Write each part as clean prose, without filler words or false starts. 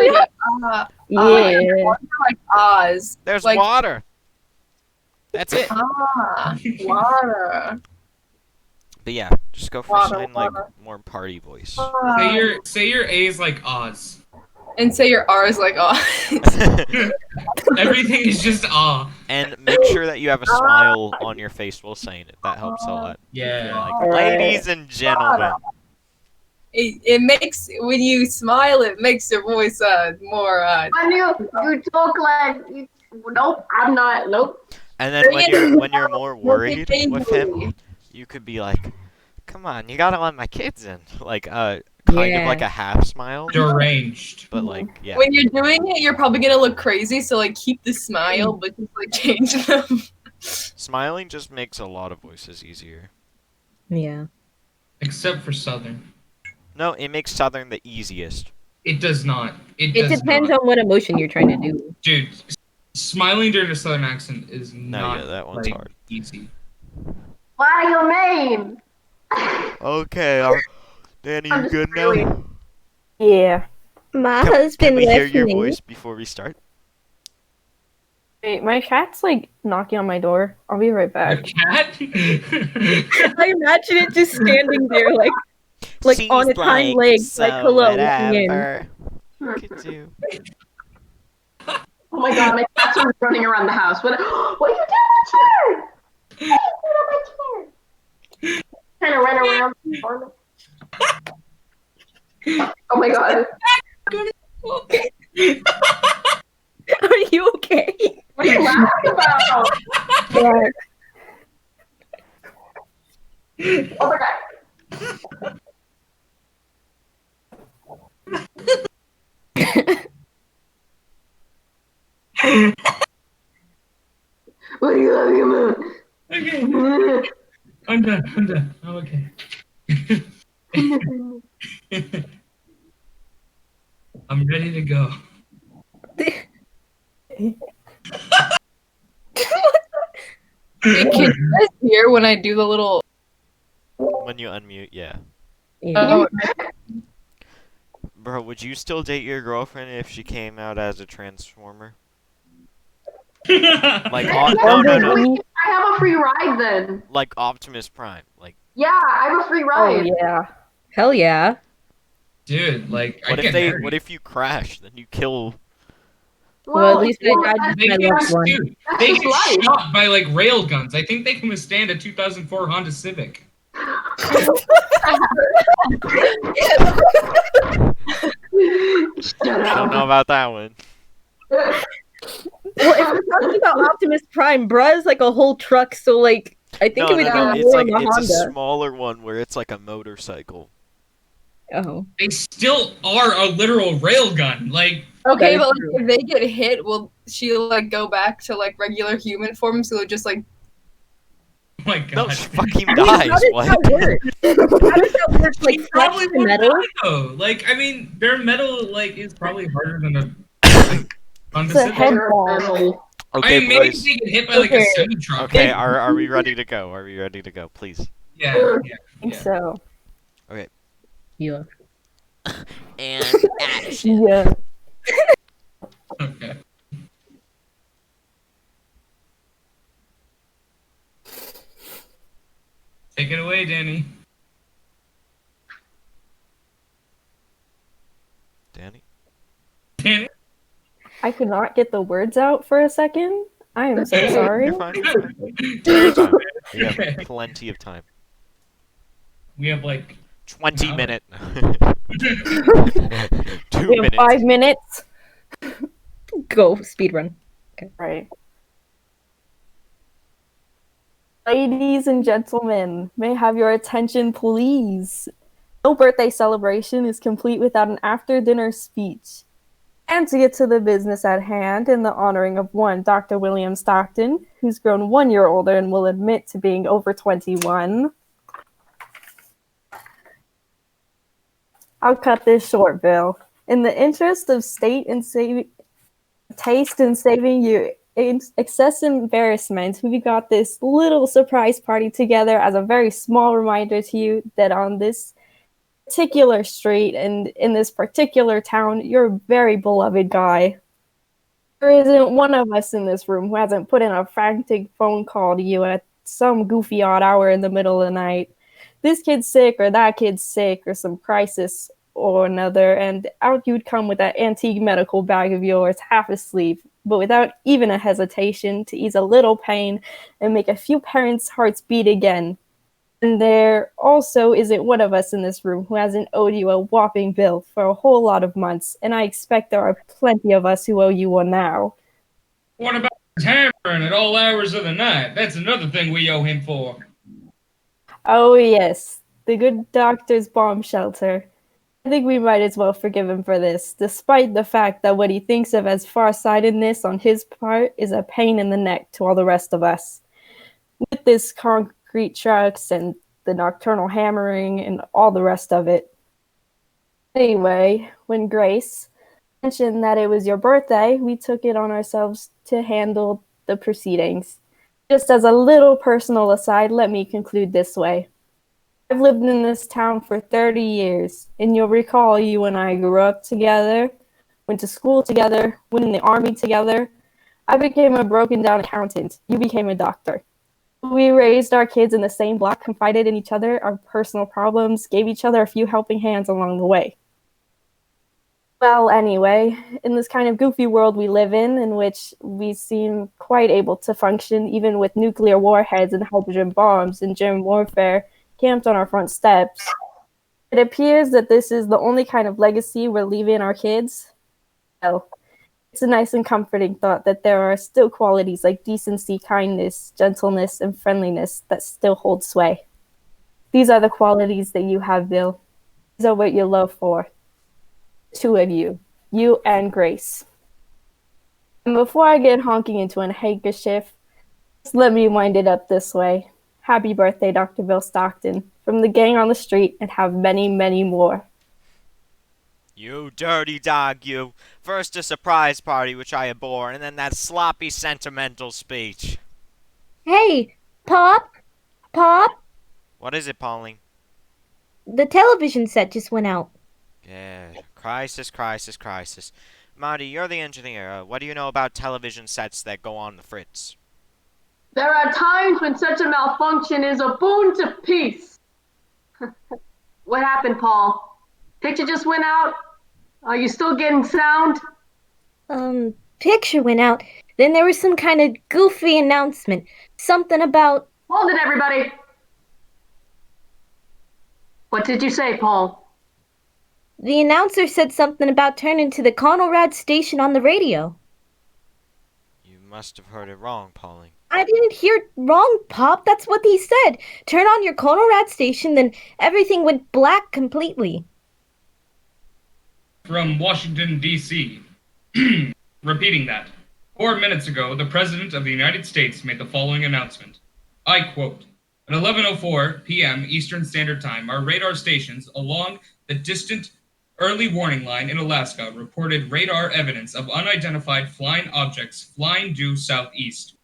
like Yeah. like Oz. There's Like water. That's it. Water. But yeah, just go for Water, something like water. more party voice. Say your A's like Oz. And say your R's like Oz. Everything is just ah. And make sure that you have a smile on your face while saying it. That helps a lot. Yeah. Like, Alright. ladies and gentlemen. It makes when you smile, it makes your voice more. When you talk like, nope, I'm not. Nope. And then when you're more worried with him, you could be like, "Come on, you gotta let my kids in." Like kind of like a half smile, Deranged. but like yeah. When you're doing it, you're probably gonna look crazy. So like, keep the smile, but just like change them. Smiling just makes a lot of voices easier. Yeah. Except for Southern. No, it makes Southern the easiest. It does not. It It does depends not. on what emotion you're trying to do. Dude, smiling during a Southern accent is not yeah, that one's like, hard. easy. What are your name? Okay, Danny, I'm you just good really- now? Yeah. My Can husband we hear left your me. voice before we start? Wait, my cat's like knocking on my door. I'll be right A back. cat? I imagine it just standing there like on its hind legs, like hello, looking in. Look at you. Oh my god, my cats are running around the house. What are you doing on my chair? What are you doing on my chair? Trying to run around. Oh my god. Are you okay? What are you laughing about? Yeah. Oh my god. What are you laughing about? Okay. I'm done. I'm okay. I'm ready to go. Can you guys hear when I do the little? When you unmute, yeah. Yeah. Bro, would you still date your girlfriend if she came out as a transformer? Like, no. I have a free ride then. Like Optimus Prime. Like, Yeah, I have a free Oh ride. yeah. Hell yeah. Dude, like, what I if get married. what if you crash? Then you kill. Well, at least I died that's- They my get, loved one. dude, that's they just get life. shot by like rail guns. I think they can withstand a 2004 Honda Civic. Shut I don't know up. about that one. Well, if we're talking about Optimus Prime, bruh's like a whole truck, so like I think No, it would no, be it's more like on the it's a Honda. smaller one where it's like a motorcycle. Oh. They still are a literal rail gun. Like, Okay, That but is like if they get hit, will she like go back to like regular human form? So it just like oh my god. No, she fucking I mean, dies. how does What? that work? How does that work? Like She probably flex the would metal? die, though. Like, I mean, their metal like is probably harder than a like, Honda It's a Civic. head You're bomb. metal. I Okay, mean, maybe boys. they get hit by like a Okay. semi truck. Okay, are we ready to go? Are we ready to go? Please. Yeah. I think Yeah. so. Yeah. And action. Yeah. Okay. Take it away, Danny. Danny? Danny? I could not get the words out for a second. I am so sorry. You're fine. You're fine. Take your time. You have Okay. plenty of time. We have like 20 Wow. minutes. 2 We have minutes. 5 minutes. Go speedrun. Right. Ladies and gentlemen, may I have your attention, please? No birthday celebration is complete without an after-dinner speech. And to get to the business at hand, in the honoring of one Dr. William Stockton, who's grown 1 year older and will admit to being over 21. I'll cut this short, Bill. In the interest of taste and saving you excess embarrassment, we got this little surprise party together as a very small reminder to you that on this particular street and in this particular town, you're a very beloved guy. There isn't one of us in this room who hasn't put in a frantic phone call to you at some goofy odd hour in the middle of the night. This kid's sick, or that kid's sick, or some crisis or another, and out you'd come with that antique medical bag of yours, half asleep, but without even a hesitation, to ease a little pain and make a few parents' hearts beat again. And there also isn't one of us in this room who hasn't owed you a whopping bill for a whole lot of months, and I expect there are plenty of us who owe you one now. What about his hammering at all hours of the night? That's another thing we owe him for. Oh yes, the good doctor's bomb shelter. I think we might as well forgive him for this, despite the fact that what he thinks of as farsightedness on his part is a pain in the neck to all the rest of us. With this concrete trucks and the nocturnal hammering and all the rest of it. Anyway, when Grace mentioned that it was your birthday, we took it on ourselves to handle the proceedings. Just as a little personal aside, let me conclude this way. I've lived in this town for 30 years, and you'll recall you and I grew up together, went to school together, went in the army together. I became a broken-down accountant. You became a doctor. We raised our kids in the same block, confided in each other, our personal problems, gave each other a few helping hands along the way. Well, anyway, in this kind of goofy world we live in which we seem quite able to function even with nuclear warheads and hydrogen bombs and germ warfare camped on our front steps, it appears that this is the only kind of legacy we're leaving our kids. Well, it's a nice and comforting thought that there are still qualities like decency, kindness, gentleness, and friendliness that still hold sway. These are the qualities that you have, Bill. These are what you're loved for. Two of you and Grace. And before I get honking into a handkerchief, just let me wind it up this way. Happy birthday, Dr. Bill Stockton, from the gang on the street, and have many, many more. You dirty dog, you. First a surprise party, which I abhor, and then that sloppy, sentimental speech. Hey, Pop? Pop? What is it, Pauline? The television set just went out. Yeah, crisis, crisis, crisis. Marty, you're the engineer. What do you know about television sets that go on the fritz? There are times when such a malfunction is a boon to peace. What happened, Paul? Picture just went out? Are you still getting sound? Picture went out. Then there was some kind of goofy announcement. Something about... Hold it, everybody. What did you say, Paul? The announcer said something about turning to the Conrad station on the radio. You must have heard it wrong, Pauline. I didn't hear it wrong, Pop. That's what he said. Turn on your Conrad station, then everything went black completely. From Washington, D.C. Repeating that. 4 minutes ago, the President of the United States made the following announcement. I quote, at 11:04 p.m. Eastern Standard Time, our radar stations along the distant early warning line in Alaska reported radar evidence of unidentified flying objects flying due southeast.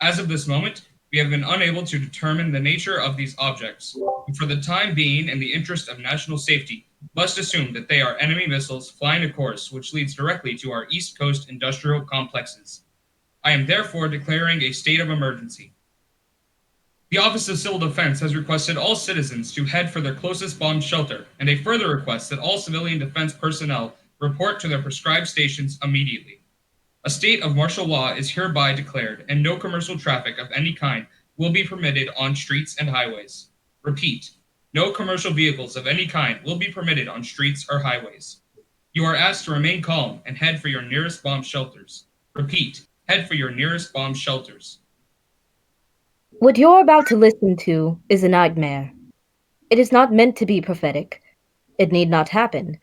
As of this moment, we have been unable to determine the nature of these objects, and for the time being, in the interest of national safety, must assume that they are enemy missiles flying a course which leads directly to our East Coast industrial complexes. I am therefore declaring a state of emergency. The Office of Civil Defense has requested all citizens to head for their closest bomb shelter, and a further request that all civilian defense personnel report to their prescribed stations immediately. A state of martial law is hereby declared, and no commercial traffic of any kind will be permitted on streets and highways. Repeat, no commercial vehicles of any kind will be permitted on streets or highways. You are asked to remain calm and head for your nearest bomb shelters. Repeat, head for your nearest bomb shelters. What you're about to listen to is a nightmare. It is not meant to be prophetic. It need not happen.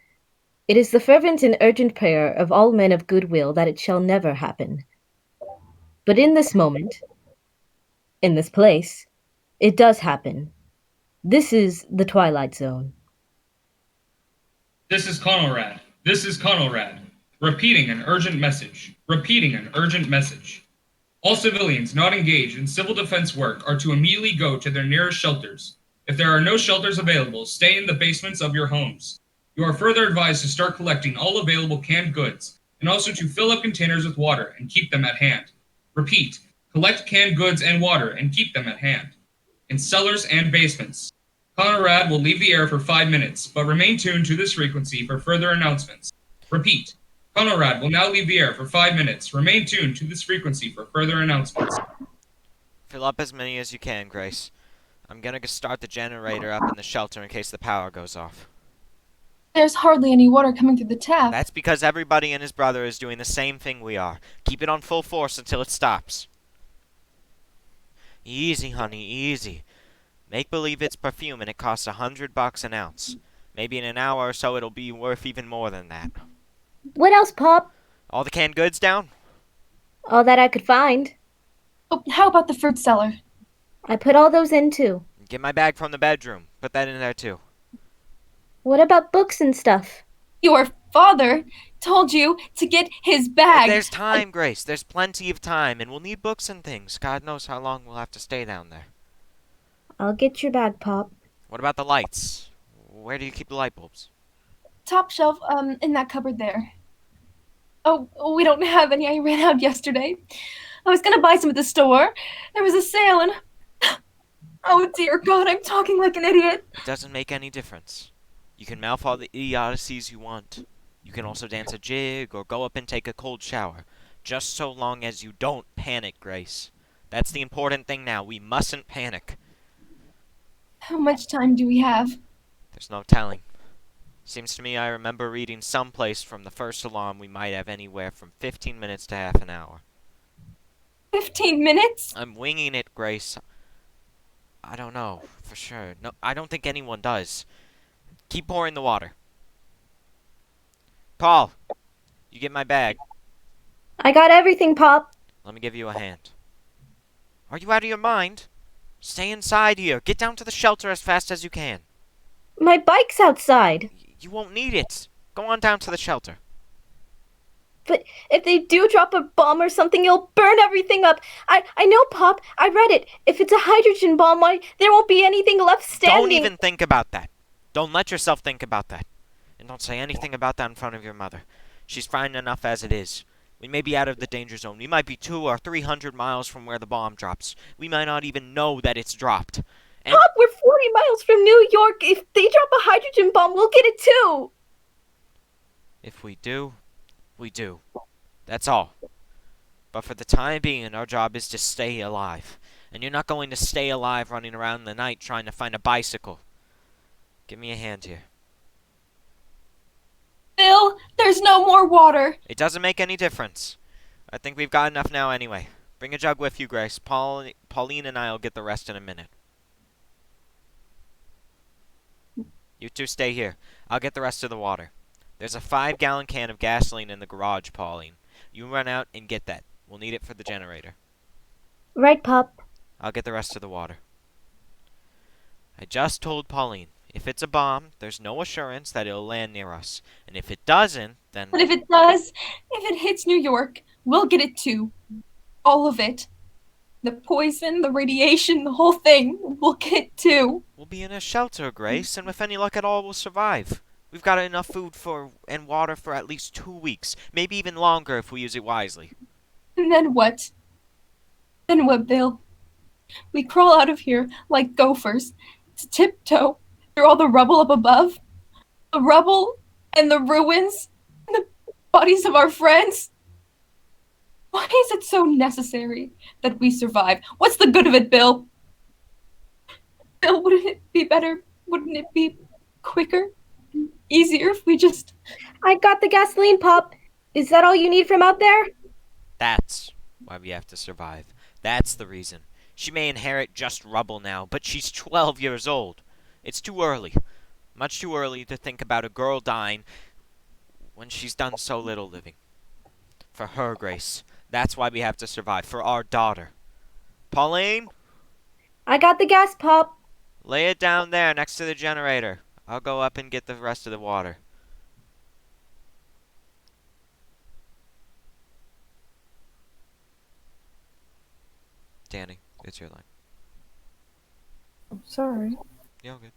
It is the fervent and urgent prayer of all men of goodwill that it shall never happen. But in this moment, in this place, it does happen. This is the Twilight Zone. This is Conrad. This is Conrad. Repeating an urgent message. Repeating an urgent message. All civilians not engaged in civil defense work are to immediately go to their nearest shelters. If there are no shelters available, stay in the basements of your homes. You are further advised to start collecting all available canned goods, and also to fill up containers with water and keep them at hand. Repeat, collect canned goods and water and keep them at hand. In cellars and basements. Conrad will leave the air for 5 minutes, but remain tuned to this frequency for further announcements. Repeat, Conrad will now leave the air for 5 minutes. Remain tuned to this frequency for further announcements. Fill up as many as you can, Grace. I'm gonna start the generator up in the shelter in case the power goes off. There's hardly any water coming through the tap. That's because everybody and his brother is doing the same thing we are. Keep it on full force until it stops. Easy, honey, easy. Make believe it's perfume and it costs $100 an ounce. Maybe in an hour or so it'll be worth even more than that. What else, Pop? All the canned goods down? All that I could find. Oh, how about the fruit cellar? I put all those in too. Get my bag from the bedroom. Put that in there too. What about books and stuff? Your father told you to get his bag. There's time, Grace. There's plenty of time, and we'll need books and things. God knows how long we'll have to stay down there. I'll get your bag, Pop. What about the lights? Where do you keep the light bulbs? Top shelf, in that cupboard there. Oh, we don't have any. I ran out yesterday. I was gonna buy some at the store. There was a sale and... Oh dear God, I'm talking like an idiot. It doesn't make any difference. You can mouth all the idiocies you want. You can also dance a jig or go up and take a cold shower. Just so long as you don't panic, Grace. That's the important thing now. We mustn't panic. How much time do we have? There's no telling. Seems to me I remember reading someplace from the first alarm we might have anywhere from 15 minutes to half an hour. 15 minutes? I'm winging it, Grace. I don't know, for sure. No, I don't think anyone does. Keep pouring the water. Paul, you get my bag. I got everything, Pop. Let me give you a hand. Are you out of your mind? Stay inside here. Get down to the shelter as fast as you can. My bike's outside. You won't need it. Go on down to the shelter. But if they do drop a bomb or something, it'll burn everything up. I know, Pop. I read it. If it's a hydrogen bomb, why, there won't be anything left standing. Don't even think about that. Don't let yourself think about that. And don't say anything about that in front of your mother. She's fine enough as it is. We may be out of the danger zone. We might be 200 or 300 miles from where the bomb drops. We might not even know that it's dropped. And Pop, we're 40 miles from New York. If they drop a hydrogen bomb, we'll get it too. if we do, we do. That's all. But for the time being, our job is to stay alive. And you're not going to stay alive running around in the night trying to find a bicycle. Give me a hand here. Bill, there's no more water. It doesn't make any difference. I think we've got enough now anyway. Bring a jug with you, Grace. Pauline and I will get the rest in a minute. You two stay here. I'll get the rest of the water. There's a 5-gallon can of gasoline in the garage, Pauline. You run out and get that. We'll need it for the generator. Right, Pop. I'll get the rest of the water. I just told Pauline, if it's a bomb, there's no assurance that it'll land near us. And if it doesn't, then... But if it does, if it hits New York, we'll get it too. All of it. The poison, the radiation, the whole thing. We'll get it too. We'll be in a shelter, Grace, and with any luck at all, we'll survive. We've got enough food and water for at least 2 weeks. Maybe even longer if we use it wisely. And then what? Then what, Bill? We crawl out of here like gophers to tiptoe through all the rubble up above. The rubble and the ruins and the bodies of our friends. Why is it so necessary that we survive? What's the good of it, Bill? Bill, wouldn't it be better? Wouldn't it be quicker? Easier if we just... I got the gasoline, Pop. Is that all you need from out there? That's why we have to survive. That's the reason. She may inherit just rubble now, but she's 12 years old. It's too early. Much too early to think about a girl dying when she's done so little living. For her, Grace. That's why we have to survive. For our daughter. Pauline? I got the gas, Pop. Lay it down there next to the generator. I'll go up and get the rest of the water. Danny, it's your line. I'm sorry. You're good.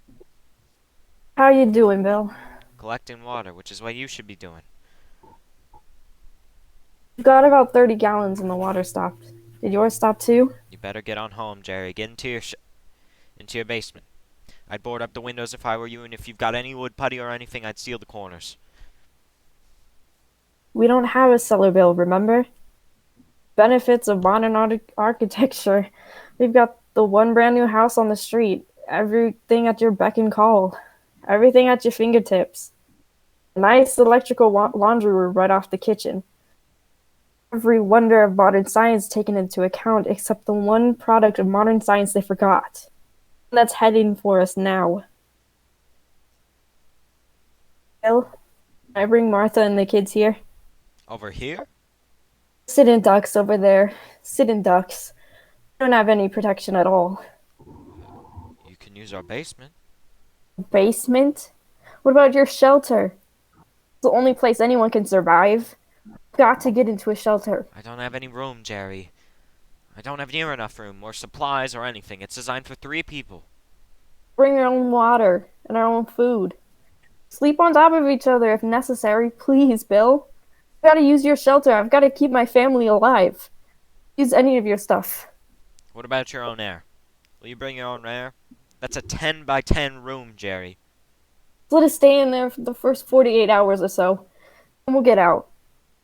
How you doing, Bill? Collecting water, which is what you should be doing. We've got about 30 gallons and the water stopped. Did yours stop too? You better get on home, Jerry. Get into your basement. I'd board up the windows if I were you, and if you've got any wood putty or anything, I'd seal the corners. We don't have a cellar, Bill, remember? Benefits of modern architecture. We've got the one brand new house on the street. Everything at your beck and call. Everything at your fingertips. A nice electrical laundry room right off the kitchen. Every wonder of modern science taken into account except the one product of modern science they forgot. And that's heading for us now. Bill, can I bring Martha and the kids here? Over here? Sit-in ducks over there. Sit-in ducks. Don't have any protection at all. You can use our basement. Basement? What about your shelter? It's the only place anyone can survive. Got to get into a shelter. I don't have any room, Jerry. I don't have near enough room, or supplies, or anything. It's designed for 3 people. Bring our own water and our own food. Sleep on top of each other if necessary. Please, Bill. I've got to use your shelter. I've got to keep my family alive. Use any of your stuff. What about your own air? Will you bring your own air? That's a 10 by 10 room, Jerry. Let us stay in there for the first 48 hours or so, and we'll get out.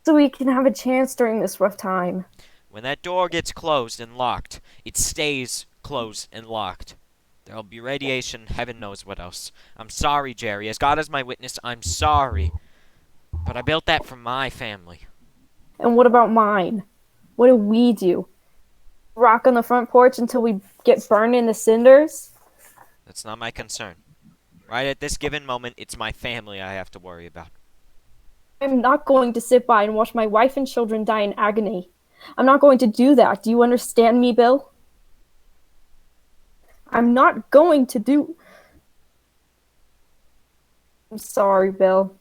So we can have a chance during this rough time. When that door gets closed and locked, it stays closed and locked. There'll be radiation, heaven knows what else. I'm sorry, Jerry. As God is my witness, I'm sorry. But I built that for my family. And what about mine? What do we do? Rock on the front porch until we get burned in the cinders? That's not my concern. Right at this given moment, it's my family I have to worry about. I'm not going to sit by and watch my wife and children die in agony. I'm not going to do that. Do you understand me, Bill? I'm not going to do... I'm sorry, Bill.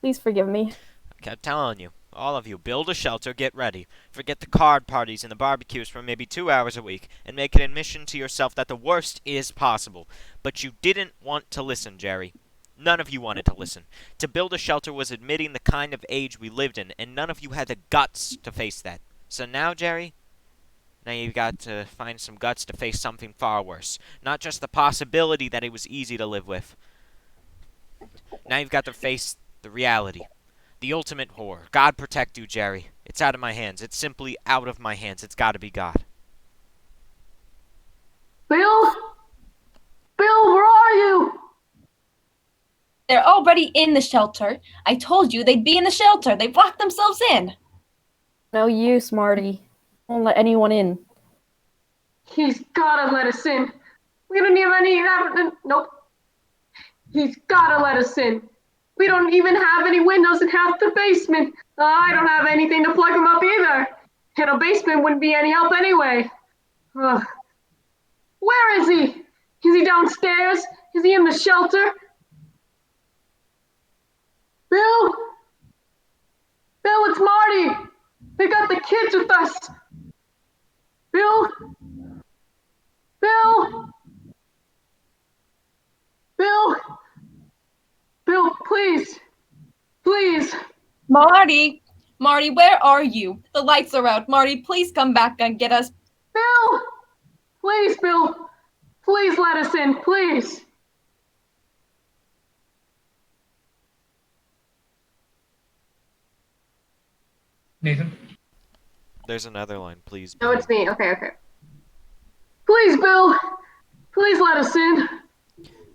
Please forgive me. I kept telling you. All of you, build a shelter, get ready. Forget the card parties and the barbecues for maybe 2 hours a week, and make an admission to yourself that the worst is possible. But you didn't want to listen, Jerry. None of you wanted to listen. To build a shelter was admitting the kind of age we lived in, and none of you had the guts to face that. So now, Jerry, now you've got to find some guts to face something far worse. Not just the possibility that it was easy to live with. Now you've got to face the reality. The ultimate horror. God protect you, Jerry. It's out of my hands. It's simply out of my hands. It's got to be God. Bill? Bill, where are you? They're already in the shelter. I told you they'd be in the shelter. They locked themselves in. No use, Marty. Won't let anyone in. He's gotta let us in. We don't have any evidence. Nope. He's gotta let us in. We don't even have any windows in half the basement. I don't have anything to plug them up either. And a basement wouldn't be any help anyway. Ugh. Where is he? Is he downstairs? Is he in the shelter? Bill? Bill, it's Marty. We got the kids with us. Bill? Bill? Bill? Bill, please. Please. Marty! Marty, where are you? The lights are out. Marty, please come back and get us. Bill! Please, Bill. Please let us in, please. Nathan? There's another line, please. No, it's me. Okay. Please, Bill. Please let us in.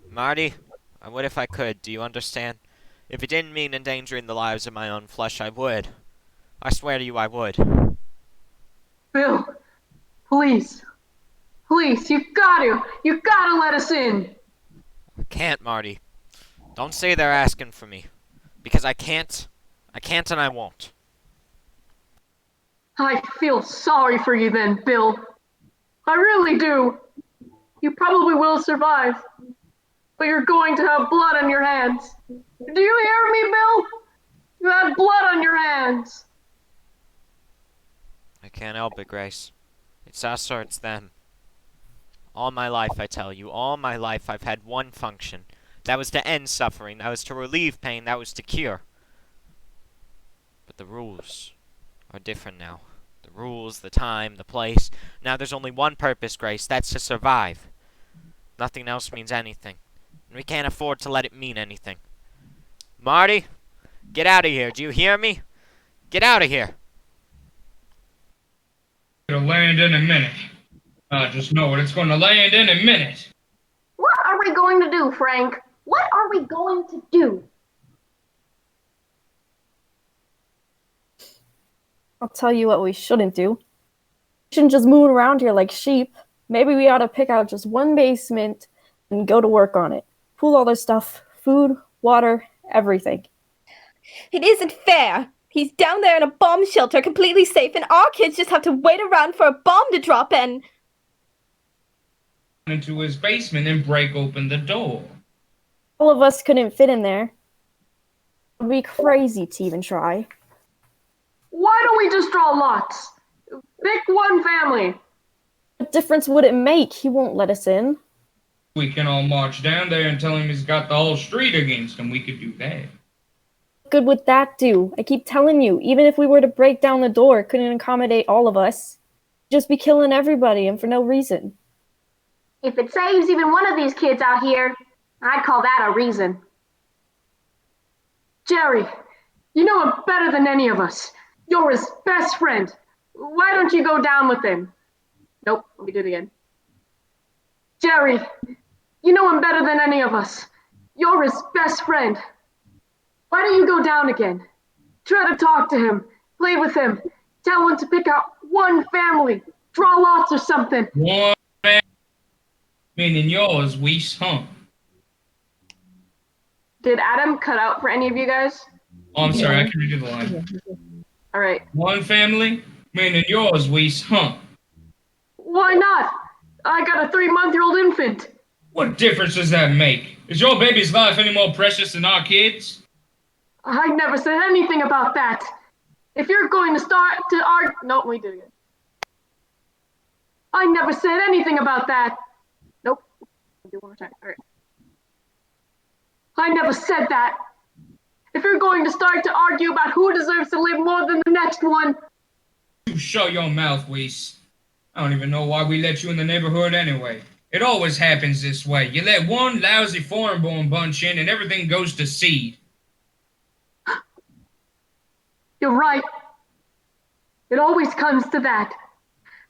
Marty, I would if I could. Do you understand? If it didn't mean endangering the lives of my own flesh, I would. I swear to you, I would. Bill, please. Please, you've got to. You've got to let us in. I can't, Marty. Don't say they're asking for me. Because I can't. I can't and I won't. I feel sorry for you then, Bill. I really do. You probably will survive. But you're going to have blood on your hands. Do you hear me, Bill? You have blood on your hands. I can't help it, Grace. It's us or it's them. All my life, I tell you, all my life I've had one function. That was to end suffering, that was to relieve pain, that was to cure. But the rules are different now. The rules, the time, the place. Now there's only one purpose, Grace, that's to survive. Nothing else means anything. And we can't afford to let it mean anything. Marty, get out of here, do you hear me? Get out of here. It'll land in a minute. Just know it, it's gonna land in a minute. What are we going to do, Frank? What are we going to do? I'll tell you what we shouldn't do. We shouldn't just moon around here like sheep. Maybe we ought to pick out just one basement and go to work on it. Pool all their stuff, food, water, everything. It isn't fair. He's down there in a bomb shelter, completely safe, and our kids just have to wait around for a bomb to drop in. Into his basement and break open the door. All of us couldn't fit in there. It would be crazy to even try. Why don't we just draw lots? Pick one family. What difference would it make? He won't let us in. We can all march down there and tell him he's got the whole street against him. We could do that. What good would that do? I keep telling you, even if we were to break down the door, it couldn't accommodate all of us. We'd just be killing everybody and for no reason. If it saves even one of these kids out here, I'd call that a reason. Jerry, you know him better than any of us. You're his best friend. Why don't you go down with him? Nope, let me do it again. Jerry, you know him better than any of us. You're his best friend. Why don't you go down again? Try to talk to him, play with him, tell him to pick out one family, draw lots or something. One family, meaning yours, Weiss, huh? Did Adam cut out for any of you guys? Oh, I'm sorry, I can redo the line. All right. One family, meaning yours, Weiss, huh? Why not? I got a 3-month-old infant. What difference does that make? Is your baby's life any more precious than our kids? I never said anything about that. If you're going to start to argue... No, we did it again. I never said anything about that. Nope. I'll do it one more time. All right. I never said that. If you're going to start to argue about who deserves to live more than the next one... You shut your mouth, Weiss. I don't even know why we let you in the neighborhood anyway. It always happens this way. You let one lousy foreign-born bunch in and everything goes to seed. You're right. It always comes to that.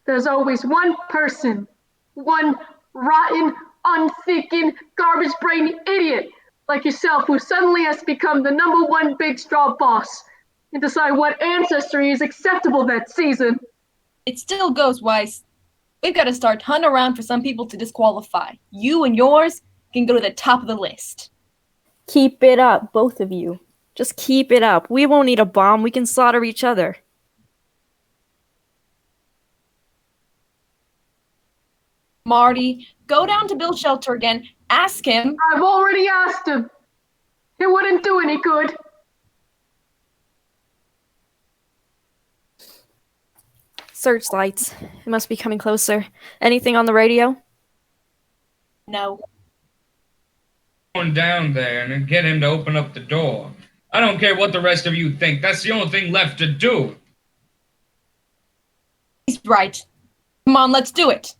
There's always one person, one rotten, unthinking, garbage-brained idiot like yourself who suddenly has become the #1 big straw boss and decide what ancestry is acceptable that season. It still goes, Weiss. We've got to start hunting around for some people to disqualify. You and yours can go to the top of the list. Keep it up, both of you. Just keep it up. We won't need a bomb. We can slaughter each other. Marty, go down to Bill's shelter again. Ask him. I've already asked him. It wouldn't do any good. Searchlights. It must be coming closer. Anything on the radio? No. Going down there and get him to open up the door. I don't care what the rest of you think. That's the only thing left to do. He's right. Come on, let's do it.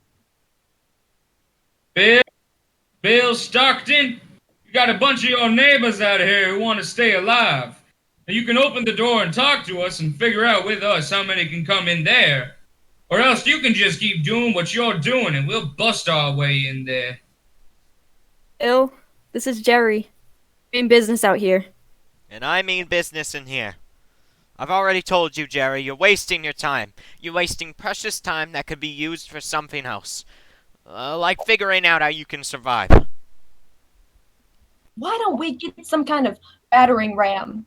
Bill Stockton, you got a bunch of your neighbors out here who want to stay alive. Now you can open the door and talk to us and figure out with us how many can come in there. Or else you can just keep doing what you're doing and we'll bust our way in there. Bill, this is Jerry. We mean business out here. And I mean business in here. I've already told you, Jerry, you're wasting your time. You're wasting precious time that could be used for something else. Like figuring out how you can survive. Why don't we get some kind of battering ram?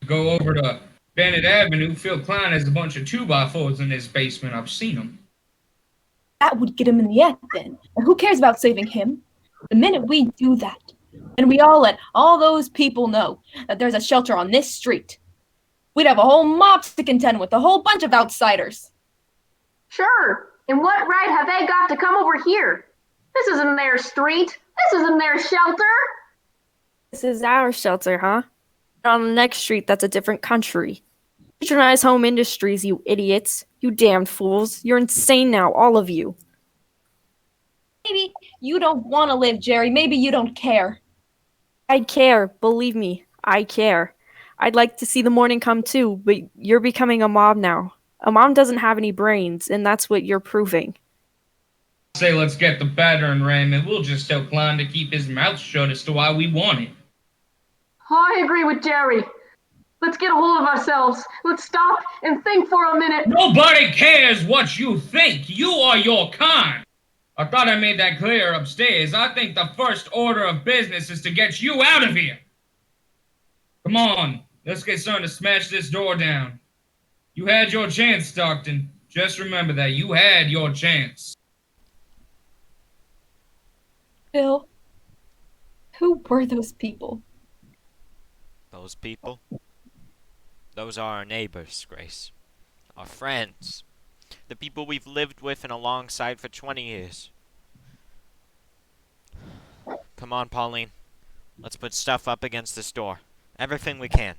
Go over to Bennett Avenue. Phil Klein has a bunch of 2x4s in his basement. I've seen them. That would get him in the end then. And who cares about saving him? The minute we do that, and we all let all those people know that there's a shelter on this street, we'd have a whole mob to contend with, a whole bunch of outsiders. Sure, And what right have they got to come over here? This isn't their street. This isn't their shelter. This is our shelter, huh? On the next street, that's a different country. Patronize home industries, you idiots. You damned fools. You're insane now, all of you. Maybe you don't want to live, Jerry. Maybe you don't care. I care. Believe me, I care. I'd like to see the morning come too, but you're becoming a mob now. A mom doesn't have any brains, and that's what you're proving. Say let's get the battering ram and we'll just tell Klein to keep his mouth shut as to why we want it. I agree with Jerry. Let's get a hold of ourselves. Let's stop and think for a minute. Nobody cares what you think. You are your kind. I thought I made that clear upstairs. I think the first order of business is to get you out of here. Come on, let's get started to smash this door down. You had your chance, Stockton. Just remember that. You had your chance. Bill, who were those people? Those people? Those are our neighbors, Grace. Our friends. The people we've lived with and alongside for 20 years. Come on, Pauline. Let's put stuff up against this door. Everything we can.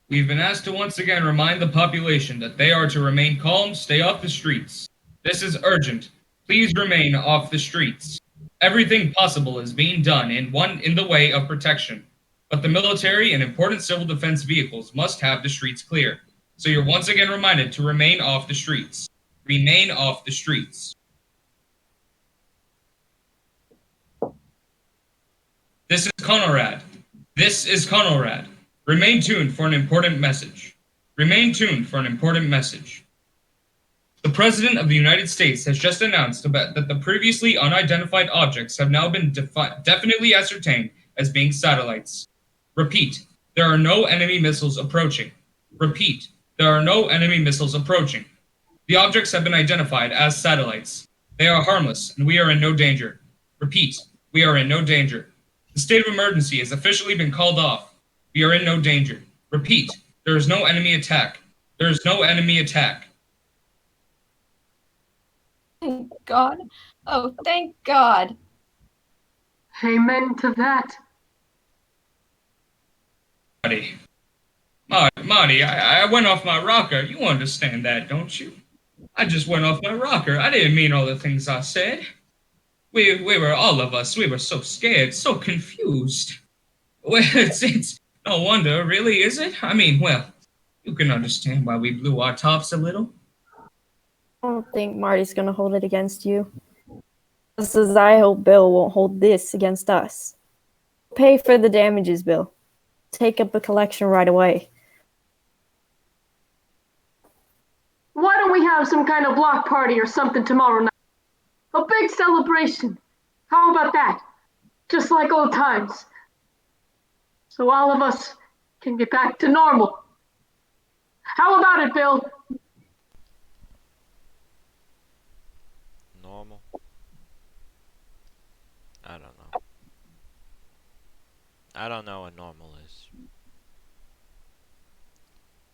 We've been asked to once again remind the population that they are to remain calm, stay off the streets. This is urgent. Please remain off the streets. Everything possible is being done in the way of protection. But the military and important civil defense vehicles must have the streets clear. So you're once again reminded to remain off the streets. Remain off the streets. This is Conrad. This is Conrad. Remain tuned for an important message. Remain tuned for an important message. The President of the United States has just announced that the previously unidentified objects have now been definitely ascertained as being satellites. Repeat, there are no enemy missiles approaching. Repeat, there are no enemy missiles approaching. The objects have been identified as satellites. They are harmless, and we are in no danger. Repeat, we are in no danger. The state of emergency has officially been called off. We are in no danger. Repeat, there is no enemy attack. There is no enemy attack. Thank God. Oh, thank God. Amen to that. Marty, I went off my rocker. You understand that, don't you? I just went off my rocker. I didn't mean all the things I said. We were, all of us, we were so scared, so confused. Well, it's no wonder, really, is it? I mean, well, you can understand why we blew our tops a little. I don't think Marty's gonna hold it against you. Just as I hope Bill won't hold this against us. Pay for the damages, Bill. Take up a collection right away. Why don't we have some kind of block party or something tomorrow night? A big celebration. How about that? Just like old times. So all of us can get back to normal. How about it, Bill? Normal? I don't know. I don't know what normal is.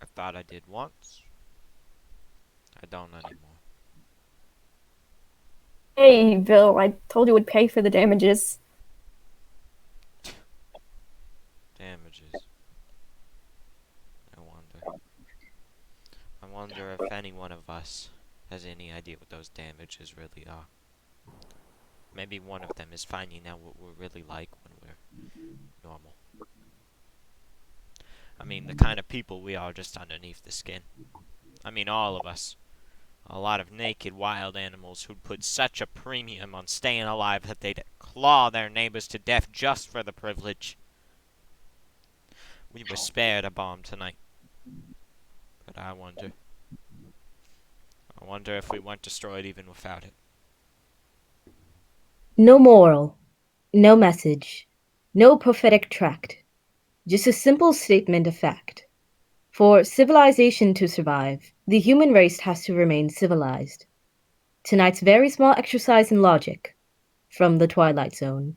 I thought I did once. I don't anymore. Hey, Bill, I told you would pay for the damages. Damages. I wonder if any one of us has any idea what those damages really are. Maybe one of them is finding out what we're really like when we're normal. I mean, the kind of people we are just underneath the skin. I mean, all of us. A lot of naked wild animals who'd put such a premium on staying alive that they'd claw their neighbors to death just for the privilege. We were spared a bomb tonight. But I wonder if we weren't destroyed even without it. No moral, no message, no prophetic tract. Just a simple statement of fact. For civilization to survive, the human race has to remain civilized. Tonight's very small exercise in logic from the Twilight Zone.